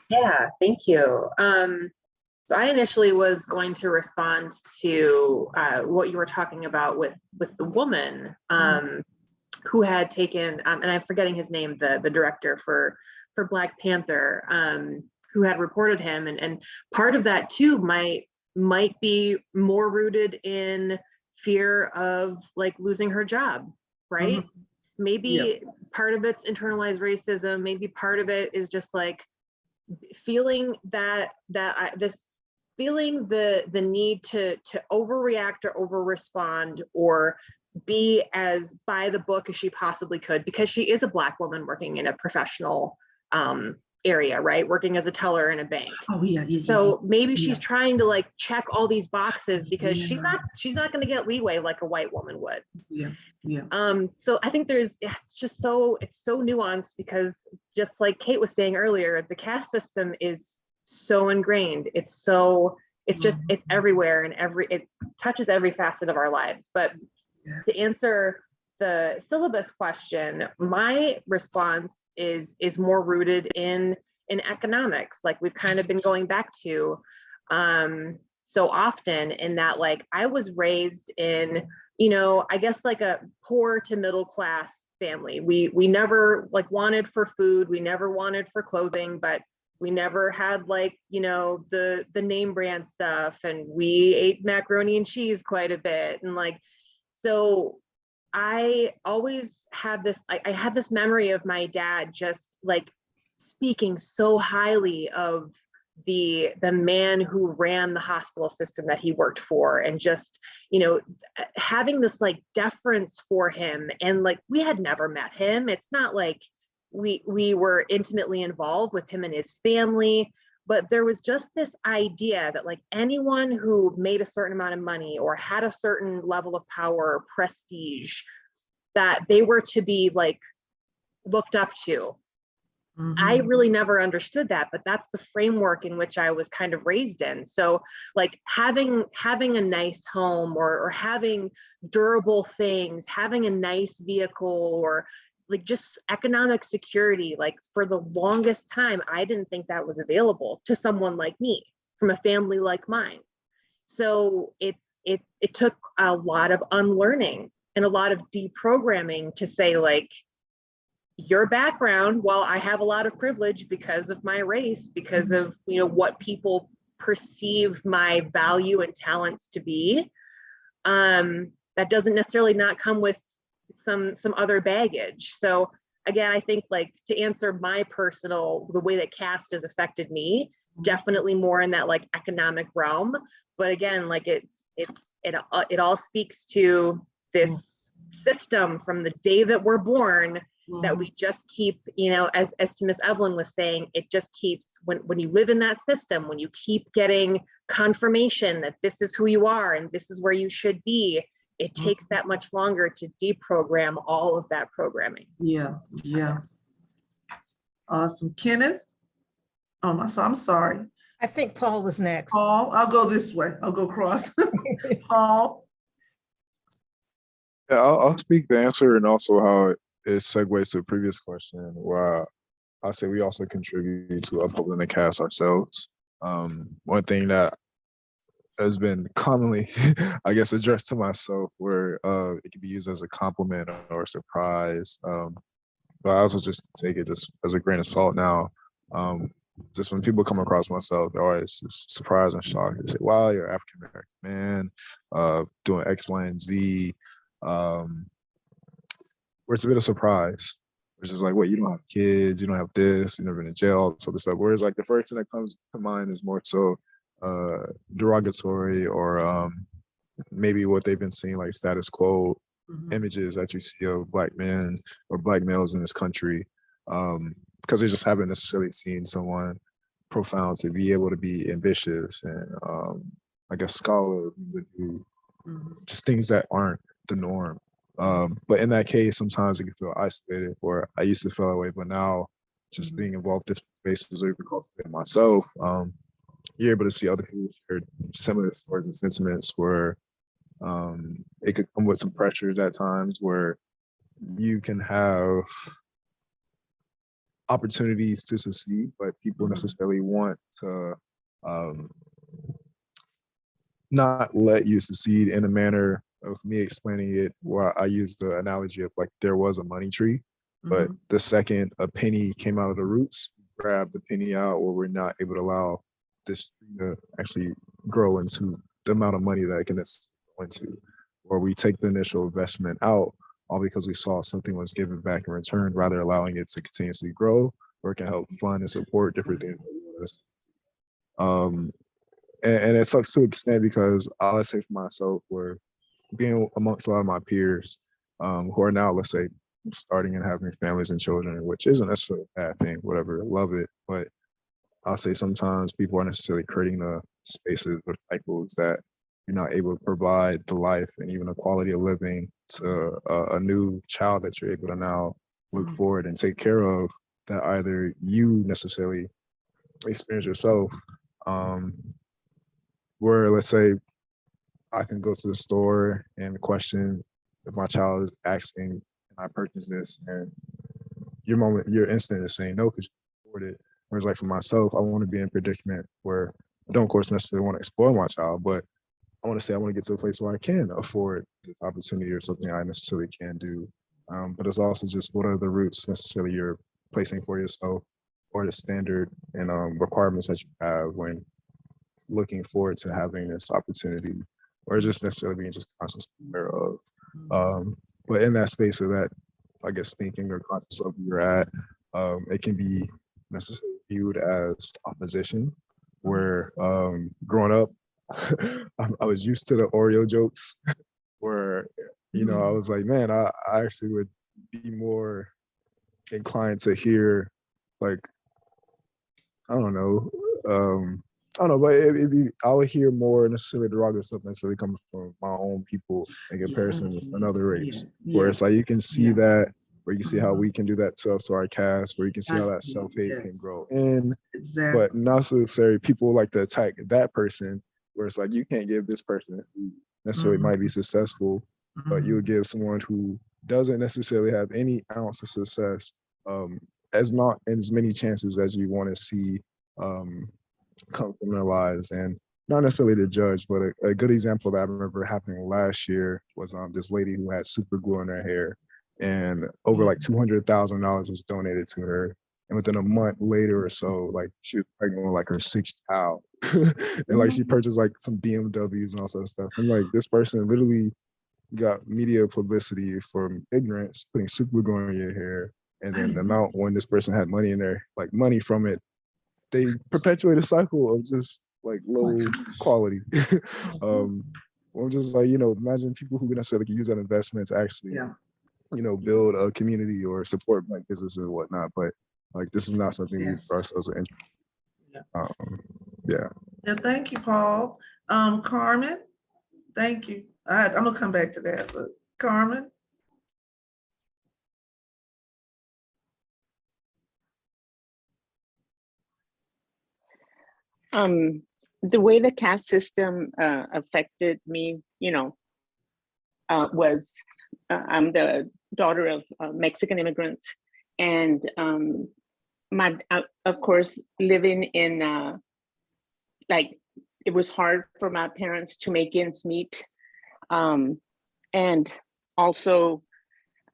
Yeah, thank you. So I initially was going to respond to what you were talking about with the woman who had taken, and I'm forgetting his name, the director for Black Panther, who had reported him, and part of that too might be more rooted in fear of like losing her job, right? Maybe part of it's internalized racism. Maybe part of it is just like feeling feeling the need to overreact or over respond or be as by the book as she possibly could, because she is a Black woman working in a professional area, right? Working as a teller in a bank.
Oh yeah,
So maybe she's trying to like check all these boxes because she's not going to get leeway like a white woman would. So I think it's so nuanced, because just like Kate was saying earlier, the caste system is so ingrained. It's everywhere, and it touches every facet of our lives. But to answer the syllabus question, my response is more rooted in economics, like we've kind of been going back to so often, in that like I was raised in, I guess like a poor to middle class family. We never like wanted for food, we never wanted for clothing, but we never had like, the name brand stuff, and we ate macaroni and cheese quite a bit. And like, so I always have this, I have this memory of my dad just like speaking so highly of the man who ran the hospital system that he worked for, and just, having this like deference for him. And like, we had never met him. It's not like we were intimately involved with him and his family, but there was just this idea that like anyone who made a certain amount of money or had a certain level of power or prestige, that they were to be like looked up to. I really never understood that, but that's the framework in which I was kind of raised in. So like having a nice home, or having durable things, having a nice vehicle, or like just economic security, like for the longest time, I didn't think that was available to someone like me from a family like mine. So it took a lot of unlearning and a lot of deprogramming to say like, your background, while I have a lot of privilege because of my race, because of what people perceive my value and talents to be, that doesn't necessarily not come with some other baggage. So again, I think like to answer my personal, the way that caste has affected me, definitely more in that like economic realm. But again, like it all speaks to this system from the day that we're born, that we just keep, as to Miss Evelyn was saying, it just keeps, when you live in that system, when you keep getting confirmation that this is who you are and this is where you should be, it takes that much longer to deprogram all of that programming.
Yeah. Awesome. Kenneth? I'm sorry.
I think Paul was next.
Paul, I'll go this way. I'll go across. Paul?
Yeah, I'll speak the answer and also how it segues to a previous question, where I say we also contribute to upholding the caste ourselves. One thing that has been commonly, I guess, addressed to myself, where it can be used as a compliment or a surprise. But I also just take it just as a grain of salt now. Just when people come across myself, they're always just surprised and shocked. They say, wow, you're an African-American man, doing X, Y, and Z. Where it's a bit of surprise, which is like, wait, you don't have kids, you don't have this, you've never been in jail, all this other stuff. Whereas like the first thing that comes to mind is more so derogatory, or maybe what they've been seeing, like status quo images that you see of Black men or Black males in this country, because they just haven't necessarily seen someone profound to be able to be ambitious and I guess scholar, just things that aren't the norm. But in that case, sometimes it can feel isolated, or I used to feel that way, but now just being involved in spaces or even cultivating myself, you're able to see other people share similar stories and sentiments where it could come with some pressures at times, where you can have opportunities to succeed, but people necessarily want to not let you succeed in a manner of me explaining it where I use the analogy of like there was a money tree, but the second a penny came out of the roots, grab the penny out, or we're not able to allow this tree to actually grow into the amount of money that it can go into, or we take the initial investment out all because we saw something was given back in return, rather allowing it to continuously grow, or it can help fund and support different things. And it sucks to an extent because I'll say for myself, where being amongst a lot of my peers who are now, let's say, starting and having families and children, which isn't necessarily a bad thing, whatever, love it. But I'll say sometimes people aren't necessarily creating the spaces or cycles that you're not able to provide the life and even the quality of living to a new child that you're able to now look forward and take care of, that either you necessarily experience yourself. Where, let's say, I can go to the store and question if my child is asking, can I purchase this? And your instinct is saying no because you can afford it. Whereas like for myself, I want to be in a predicament where I don't, of course, necessarily want to spoil my child, but I want to say I want to get to a place where I can afford this opportunity or something I necessarily can do. But it's also just what are the roots necessarily you're placing for yourself, or the standard and requirements that you have when looking forward to having this opportunity, or just necessarily being just conscious aware of. But in that space of that, I guess, thinking or conscious of where you're at, it can be necessarily viewed as opposition, where growing up, I was used to the Oreo jokes where, you know, I was like, man, I actually would be more inclined to hear, like, I don't know, but I would hear more necessarily derogatory stuff necessarily coming from my own people in comparison with another race. Where it's like you can see that, where you can see how we can do that to us, to our caste, where you can see how that self-hate can grow in. But not necessarily people like to attack that person, where it's like you can't give this person who necessarily might be successful, but you'll give someone who doesn't necessarily have any ounce of success as many chances as you want to see come from their lives. And not necessarily to judge, but a good example that I remember happening last year was this lady who had super glue in her hair, and over like $200,000 was donated to her. And within a month later or so, like she was pregnant with like her sixth child. And like she purchased like some BMWs and all sorts of stuff. And like this person literally got media publicity from ignorance, putting super glue in your hair. And then the amount when this person had money in there, like money from it, they perpetuate a cycle of just like low quality. I'm just like, you know, imagine people who necessarily can use that investment to actually, you know, build a community or support black businesses and whatnot. But like, this is not something we for ourselves are interested.
Yeah, thank you, Paul. Carmen, thank you. I'm gonna come back to that, but Carmen.
The way the caste system affected me, you know, was I'm the daughter of Mexican immigrants, and of course, living in like, it was hard for my parents to make ends meet, and also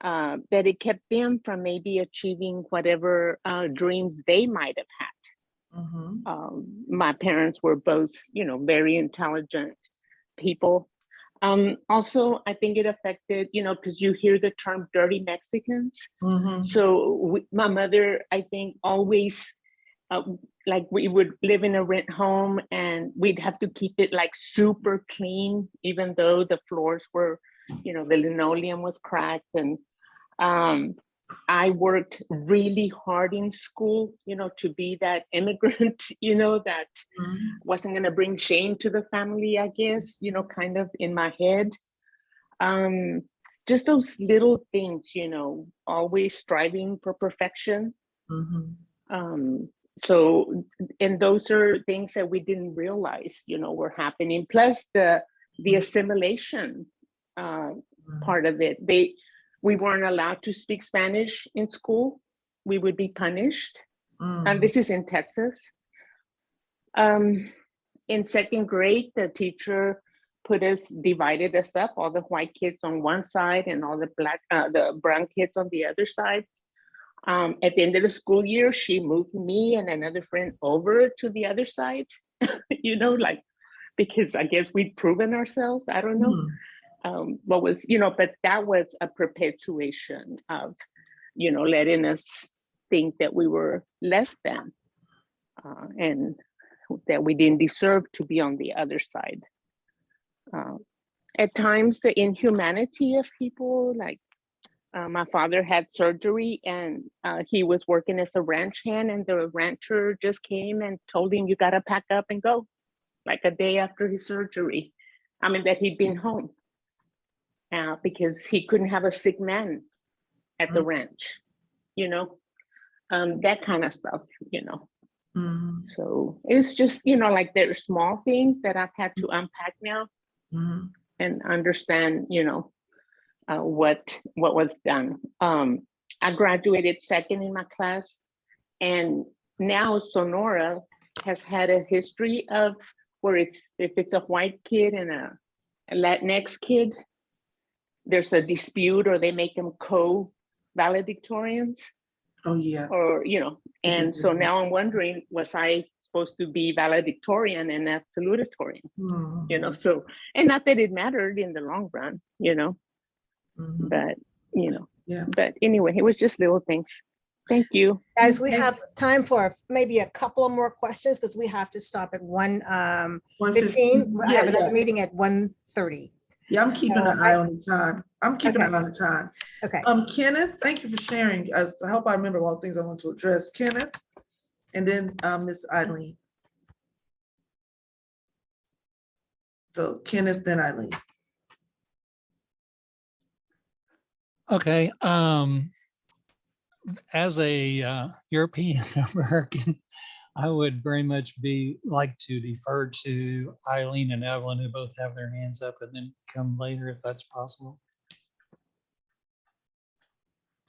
that it kept them from maybe achieving whatever dreams they might have had. My parents were both, you know, very intelligent people. Also, I think it affected, you know, because you hear the term dirty Mexicans. So my mother, I think, always, like we would live in a rent home and we'd have to keep it like super clean, even though the floors were, you know, the linoleum was cracked. And I worked really hard in school, you know, to be that immigrant, you know, that wasn't going to bring shame to the family, I guess, you know, kind of in my head. Just those little things, you know, always striving for perfection. So, and those are things that we didn't realize, you know, were happening. Plus the assimilation part of it. we weren't allowed to speak Spanish in school. We would be punished. And this is in Texas. In second grade, the teacher divided us up, all the white kids on one side and all the brown kids on the other side. At the end of the school year, she moved me and another friend over to the other side, you know, like, because I guess we'd proven ourselves. I don't know. But that was a perpetuation of, you know, letting us think that we were less than and that we didn't deserve to be on the other side. At times, the inhumanity of people, like my father had surgery and he was working as a ranch hand, and the rancher just came and told him, you got to pack up and go, like a day after his surgery. I mean, that he'd been home because he couldn't have a sick man at the ranch, you know, that kind of stuff, you know. So it's just, you know, like there are small things that I've had to unpack now and understand, you know, what was done. I graduated second in my class, and now Sonora has had a history of where if it's a white kid and a Latinx kid, there's a dispute or they make them co-valedictorians.
Oh yeah.
Or, you know, and so now I'm wondering, was I supposed to be valedictorian and not salutatorian? You know, so, and not that it mattered in the long run, you know, but, you know, but anyway, it was just little things. Thank you.
Guys, we have time for maybe a couple of more questions because we have to stop at 1:15. We have another meeting at 1:30.
Yeah, I'm keeping an eye on the time. I'm keeping an eye on the time.
Okay.
Kenneth, thank you for sharing. I hope I remember all the things I want to address. Kenneth, and then Miss Eileen. So Kenneth, then Eileen.
Okay. As a European American, I would very much like to defer to Eileen and Evelyn, who both have their hands up, and then come later if that's possible.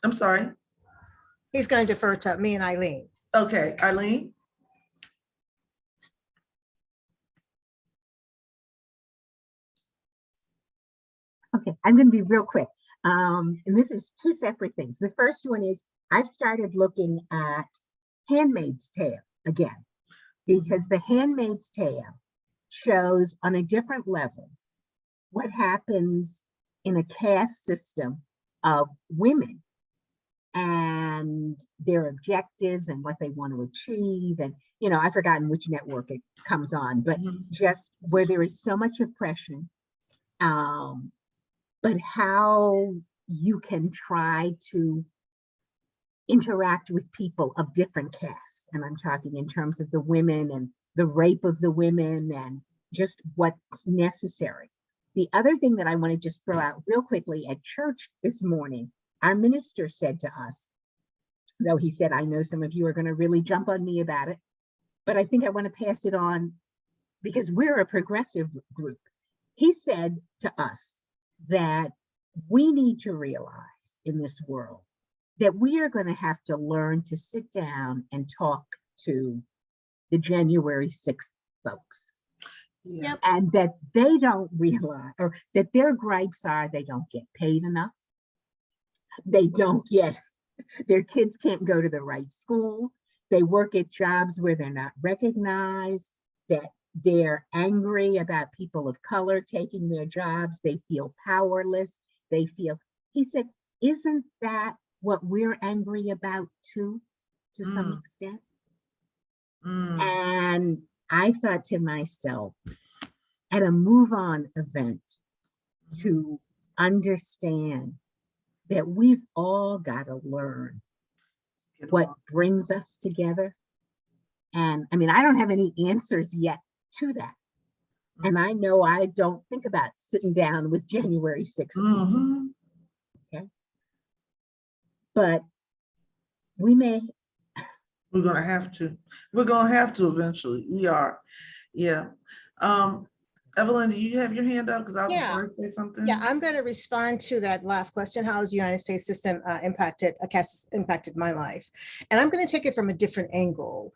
I'm sorry.
He's going to defer to me and Eileen.
Okay, Eileen.
Okay, I'm going to be real quick. And this is two separate things. The first one is I've started looking at Handmaid's Tale again, because the Handmaid's Tale shows on a different level what happens in a caste system of women and their objectives and what they want to achieve. And, you know, I've forgotten which network it comes on, but just where there is so much oppression, but how you can try to interact with people of different castes. And I'm talking in terms of the women and the rape of the women and just what's necessary. The other thing that I want to just throw out real quickly, at church this morning, our minister said to us, though he said, I know some of you are going to really jump on me about it, but I think I want to pass it on because we're a progressive group. He said to us that we need to realize in this world that we are going to have to learn to sit down and talk to the January 6th folks.
Yep.
And that they don't realize, or that their gripes are they don't get paid enough. They don't get, their kids can't go to the right school. They work at jobs where they're not recognized, that they're angry about people of color taking their jobs. They feel powerless. They feel, he said, isn't that what we're angry about too, to some extent? And I thought to myself, at a Move On event, to understand that we've all got to learn what brings us together. And I mean, I don't have any answers yet to that. And I know I don't think about sitting down with January 6th. Okay. But we're going to have to eventually. We are. Yeah.
Evelyn, do you have your hand up? Because I was
Yeah.
before I say something.
Yeah, I'm going to respond to that last question. How has the United States system impacted my life? And I'm going to take it from a different angle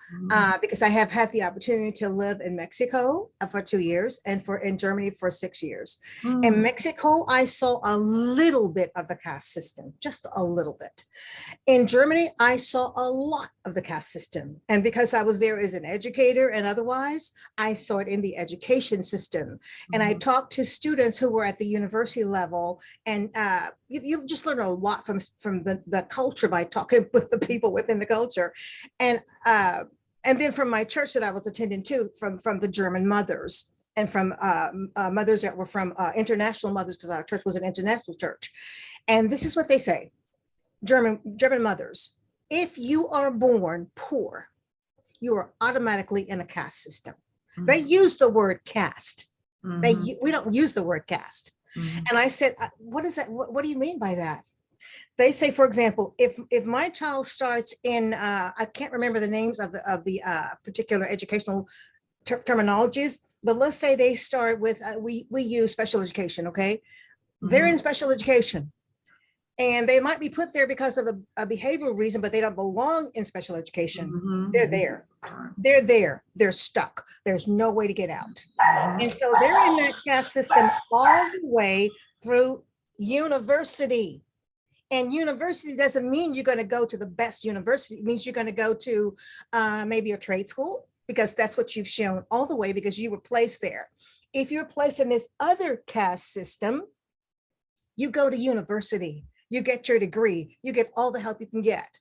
because I have had the opportunity to live in Mexico for 2 years and in Germany for 6 years. In Mexico, I saw a little bit of the caste system, just a little bit. In Germany, I saw a lot of the caste system. And because I was there as an educator and otherwise, I saw it in the education system. And I talked to students who were at the university level, and you just learn a lot from the culture by talking with the people within the culture. And then from my church that I was attending to, from the German mothers and from mothers that were from international mothers, because our church was an international church. And this is what they say. German mothers, if you are born poor, you are automatically in a caste system. They use the word caste. We don't use the word caste. And I said, what is that? What do you mean by that? They say, for example, if my child starts in, I can't remember the names of the particular educational terminologies, but let's say they start with, we use special education, okay? They're in special education. And they might be put there because of a behavioral reason, but they don't belong in special education. They're there. They're there. They're stuck. There's no way to get out. And so they're in that caste system all the way through university. And university doesn't mean you're going to go to the best university. It means you're going to go to maybe a trade school, because that's what you've shown all the way, because you were placed there. If you're placed in this other caste system, you go to university. You get your degree, you get all the help you can get.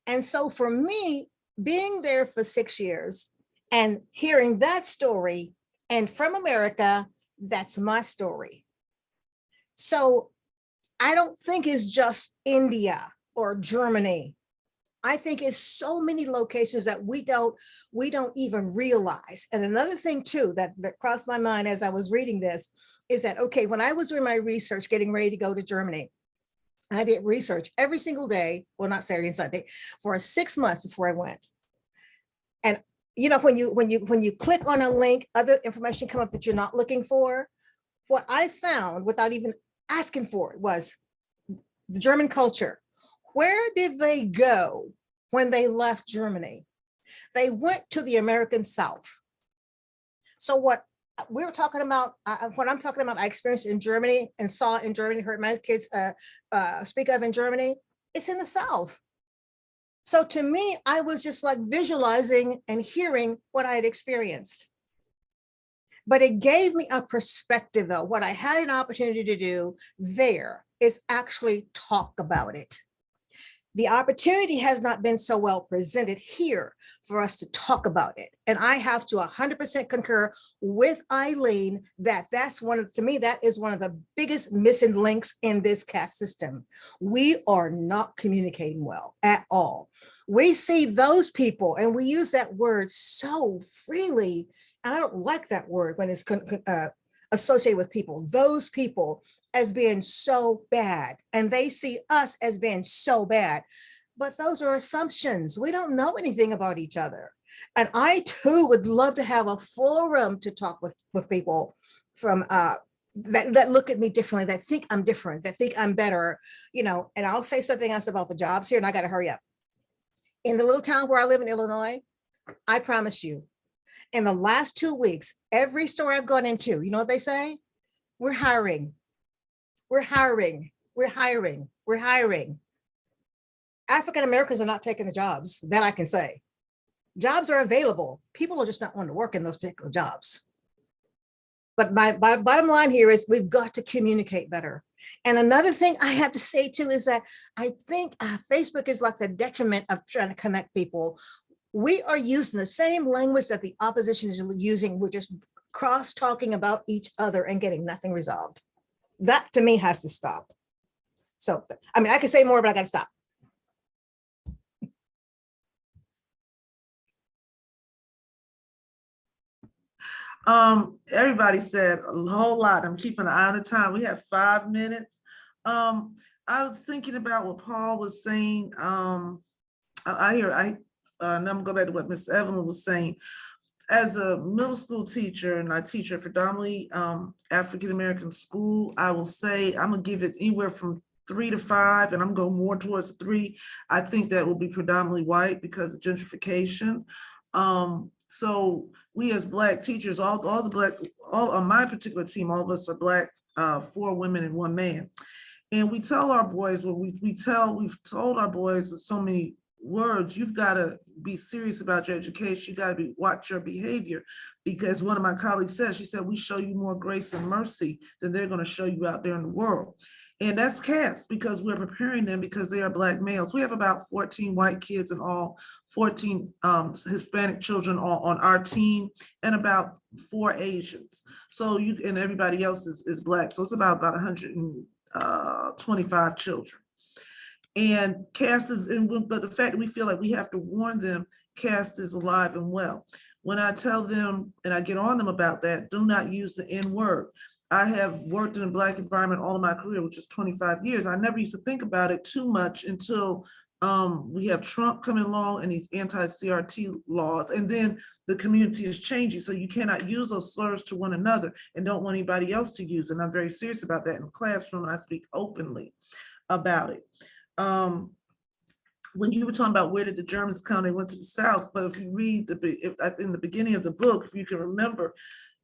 And so for me, being there for 6 years and hearing that story, and from America, that's my story. So I don't think it's just India or Germany. I think it's so many locations that we don't even realize. And another thing too, that crossed my mind as I was reading this is that, okay, when I was doing my research, getting ready to go to Germany, I did research every single day, well, not Saturday and Sunday, for 6 months before I went. And you know, when you click on a link, other information come up that you're not looking for. What I found without even asking for it was the German culture. Where did they go when they left Germany? They went to the American South. So what we were talking about, what I'm talking about, I experienced in Germany and saw in Germany, heard my kids speak of in Germany, it's in the South. So to me, I was just like visualizing and hearing what I had experienced. But it gave me a perspective though. What I had an opportunity to do there is actually talk about it. The opportunity has not been so well presented here for us to talk about it. And I have to 100% concur with Eileen that to me, that is one of the biggest missing links in this caste system. We are not communicating well at all. We see those people, and we use that word so freely, and I don't like that word when it's associated with people, those people, as being so bad, and they see us as being so bad. But those are assumptions. We don't know anything about each other. And I too would love to have a forum to talk with people from that look at me differently, that think I'm different, that think I'm better, you know. And I'll say something else about the jobs here, and I got to hurry up. In the little town where I live in Illinois, I promise you, in the last 2 weeks, every store I've gone into, you know what they say? We're hiring. We're hiring. We're hiring. We're hiring. African Americans are not taking the jobs, that I can say. Jobs are available. People are just not wanting to work in those particular jobs. But my bottom line here is we've got to communicate better. And another thing I have to say too is that I think Facebook is like the detriment of trying to connect people. We are using the same language that the opposition is using. We're just cross-talking about each other and getting nothing resolved. That to me has to stop. So, I mean, I could say more, but I got to stop.
Everybody said a whole lot. I'm keeping an eye on the time. We have 5 minutes. I was thinking about what Paul was saying. Now I'm gonna go back to what Miss Evelyn was saying. as a middle school teacher, and I teach a predominantly African-American school, I will say I'm gonna give it anywhere from 3 to 5, and I'm going more towards 3. I think that will be predominantly white because of gentrification. So we as Black teachers, all on my particular team, all of us are Black, 4 women and 1 man. And we tell our boys, we've told our boys in so many words, you've got to be serious about your education. You got to watch your behavior, because one of my colleagues said, she said, we show you more grace and mercy than they're going to show you out there in the world. And that's caste, because we're preparing them because they are Black males. We have about 14 white kids and all 14 Hispanic children on our team, and about 4 Asians. So and everybody else is Black. So it's about 125 children. And caste is, but the fact that we feel like we have to warn them, caste is alive and well. When I tell them, and I get on them about that, do not use the N word. I have worked in a Black environment all of my career, which is 25 years. I never used to think about it too much until we have Trump coming along and these anti-CRT laws, and then the community is changing. So you cannot use those slurs to one another and don't want anybody else to use. And I'm very serious about that in the classroom, and I speak openly about it. When you were talking about where did the Germans come, they went to the South. But if you read in the beginning of the book, if you can remember,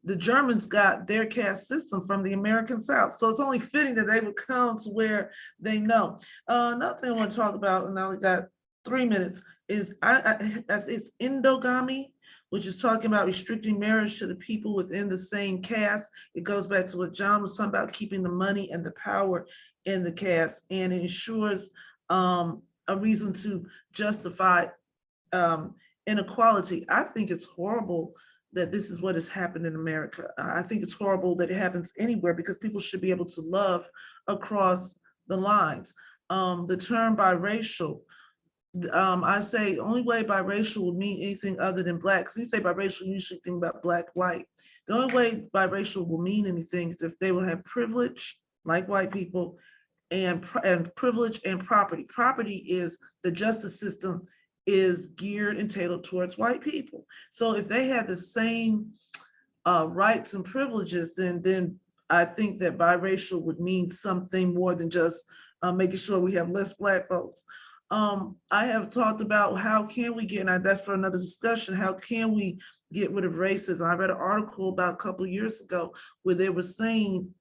the Germans got their caste system from the American South. So it's only fitting that they would come to where they know. Another thing I want to talk about, and I only got 3 minutes, is it's endogamy, which is talking about restricting marriage to the people within the same caste. It goes back to what John was talking about, keeping the money and the power in the caste, and it ensures a reason to justify inequality. I think it's horrible that this is what has happened in America. I think it's horrible that it happens anywhere, because people should be able to love across the lines. The term biracial, I say the only way biracial would mean anything other than Black. So you say biracial, you usually think about Black, white. The only way biracial will mean anything is if they will have privilege, like white people, and privilege and property. Property is the justice system is geared and tailored towards white people. So if they had the same rights and privileges, then I think that biracial would mean something more than just making sure we have less Black folks. I have talked about how can we get, and that's for another discussion, how can we get rid of racism? I read an article about a couple of years ago where they were saying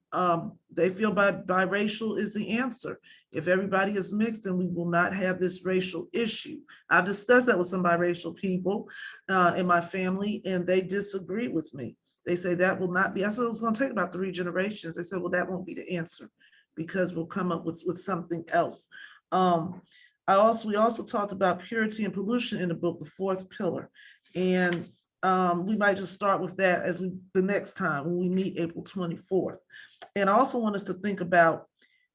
they feel biracial is the answer. If everybody is mixed, then we will not have this racial issue. I've discussed that with some biracial people in my family, and they disagree with me. They say that will not be, I said it was going to take about 3 generations. They said, well, that won't be the answer, because we'll come up with something else. We also talked about purity and pollution in the book, the 4th pillar. And we might just start with that as the next time when we meet April 24th. And I also want us to think about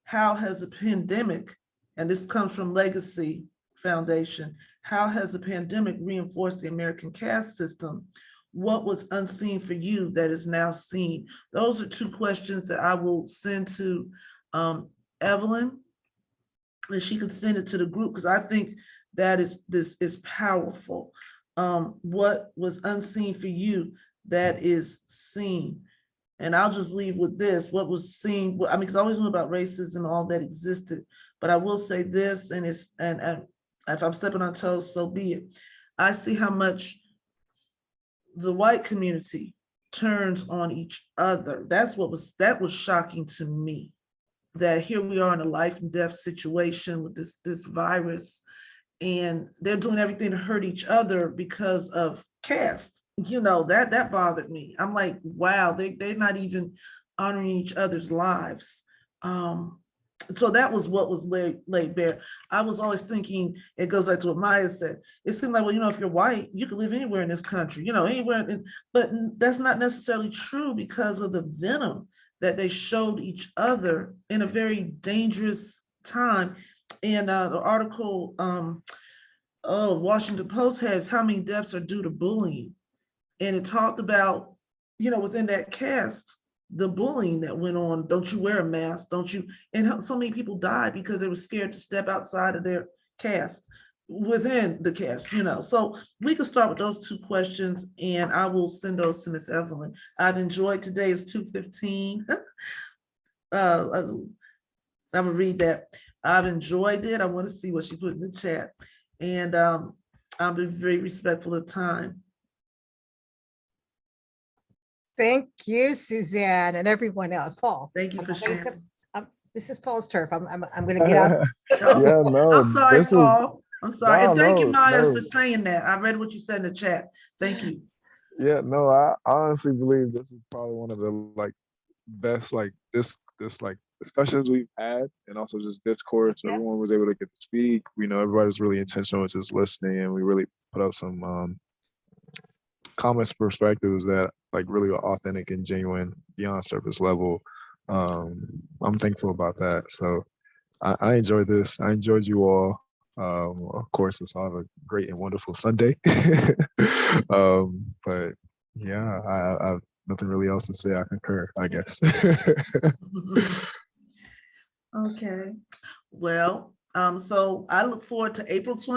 how has the pandemic, and this comes from Legacy Foundation, how has the pandemic reinforced the American caste system? What was unseen for you that is now seen? Those are 2 questions that I will send to Evelyn, and she can send it to the group, because I think that this is powerful. What was unseen for you that is seen? And I'll just leave with this, what was seen, I mean, because I always knew about racism, all that existed, but I will say this, and if I'm stepping on toes, so be it. I see how much the white community turns on each other. That was shocking to me, that here we are in a life and death situation with this virus, and they're doing everything to hurt each other because of caste. You know, that bothered me. I'm like, wow, they're not even honoring each other's lives. So that was what was laid bare. I was always thinking, it goes back to what Maya said. It seemed like, well, you know, if you're white, you can live anywhere in this country, you know, anywhere. But that's not necessarily true, because of the venom that they showed each other in a very dangerous time. And the article, Washington Post has how many deaths are due to bullying. And it talked about, you know, within that caste, the bullying that went on. Don't you wear a mask? Don't you? And so many people died because they were scared to step outside of their caste. within the cast, so we can start with those 2 questions, and I will send those to Miss Evelyn. I've enjoyed today. It's 2:15. I'm gonna read that. I've enjoyed it. I want to see what she put in the chat, and I'll be very respectful of time.
Thank you, Suzanne, and everyone else. Paul.
Thank you for sharing.
This is Paul's turf. I'm going to get out.
Yeah, no,
I'm sorry,
this is
Paul. I'm sorry. And thank you,
no,
Maya,
no.
for saying that. I read what you said in the chat. Thank you.
Yeah, no, I honestly believe this is probably one of the like best like this like discussions we've had, and also just discourse.
Yeah.
Everyone was able to get to speak. Everybody was really intentional with just listening, and we really put up some comments, perspectives that like really are authentic and genuine beyond surface level. I'm thankful about that. So I enjoyed this. I enjoyed you all. Of course, let's all have a great and wonderful Sunday. But yeah, I have nothing really else to say. I concur, I guess.
Okay. Well, so I look forward to April 20th.